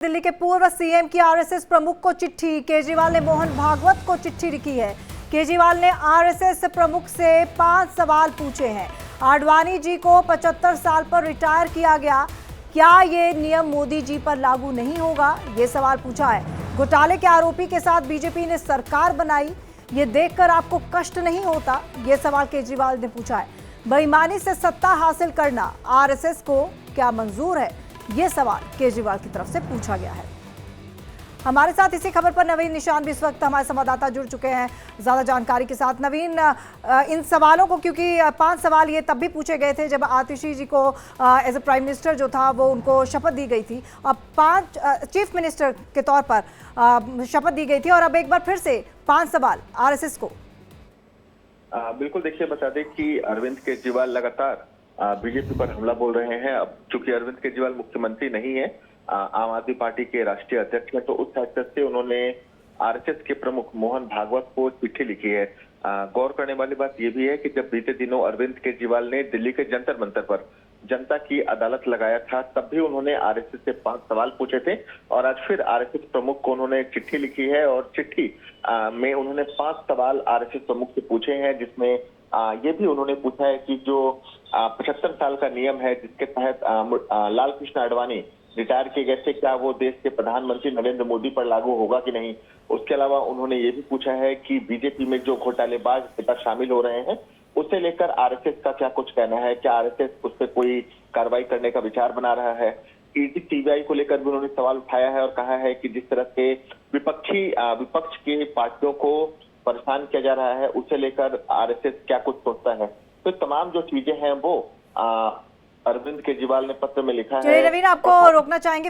दिल्ली के पूर्व सीएम की आरएसएस प्रमुख को चिट्ठी। केजरीवाल ने मोहन भागवत को चिट्ठी लिखी है। केजरीवाल ने आरएसएस प्रमुख से 5 सवाल पूछे हैं। आडवाणी जी को 75 साल पर रिटायर किया गया, क्या ये नियम मोदी जी पर लागू नहीं होगा, ये सवाल पूछा है। घोटाले के आरोपी के साथ बीजेपी ने सरकार बनाई, ये देखकर आपको कष्ट नहीं होता, ये सवाल केजरीवाल ने पूछा है। बेईमानी से सत्ता हासिल करना आरएसएस को क्या मंजूर है, ये सवाल केजरीवाल की तरफ से पूछा गया है। हमारे साथ इसी खबर पर नवीन निशान भी इस वक्त हमारे संवाददाता जुड़ चुके हैं ज्यादा जानकारी के साथ। नवीन, इन सवालों को, क्योंकि 5 सवाल ये तब भी पूछे गए थे जब आतिशी जी को एज ए प्राइम मिनिस्टर जो था वो उनको शपथ दी गई थी। अब 5 चीफ मिनिस्टर के तौर पर शपथ दी गई थी और अब एक बार फिर से 5 सवाल आरएसएस को। बिल्कुल, देखिए बता दें कि अरविंद केजरीवाल लगातार बीजेपी पर हमला बोल रहे हैं। अब चूंकि अरविंद केजरीवाल मुख्यमंत्री नहीं है, आम आदमी पार्टी के राष्ट्रीय अध्यक्ष हैं, तो उस हैसियत से उन्होंने आरएसएस के प्रमुख मोहन भागवत को चिट्ठी लिखी है। गौर करने वाली बात यह भी है कि जब बीते दिनों अरविंद केजरीवाल ने दिल्ली के जंतर मंतर पर जनता की अदालत लगाया था, तब भी उन्होंने आरएसएस से 5 सवाल पूछे थे और आज फिर आरएसएस प्रमुख को उन्होंने चिट्ठी लिखी है और चिट्ठी में उन्होंने 5 सवाल आरएसएस प्रमुख से पूछे हैं, जिसमें ये भी उन्होंने पूछा है कि जो 75 साल का नियम है जिसके तहत लाल कृष्ण आडवाणी रिटायर किए गए थे, क्या वो देश के प्रधानमंत्री नरेंद्र मोदी पर लागू होगा कि नहीं। उसके अलावा उन्होंने ये भी पूछा है कि बीजेपी में जो घोटालेबाज नेता शामिल हो रहे हैं उसे लेकर आरएसएस का क्या कुछ कहना है, क्या आरएसएस उस पर कोई कार्रवाई करने का विचार बना रहा है। ईडी सीबीआई को लेकर भी उन्होंने सवाल उठाया है और कहा है कि जिस तरह से विपक्ष की पार्टियों को परेशान किया जा रहा है, उसे लेकर आरएसएस क्या कुछ सोचता है। तो तमाम जो चीजें हैं वो अरविंद केजरीवाल ने पत्र में लिखा है। नवीन, आपको रोकना चाहेंगे।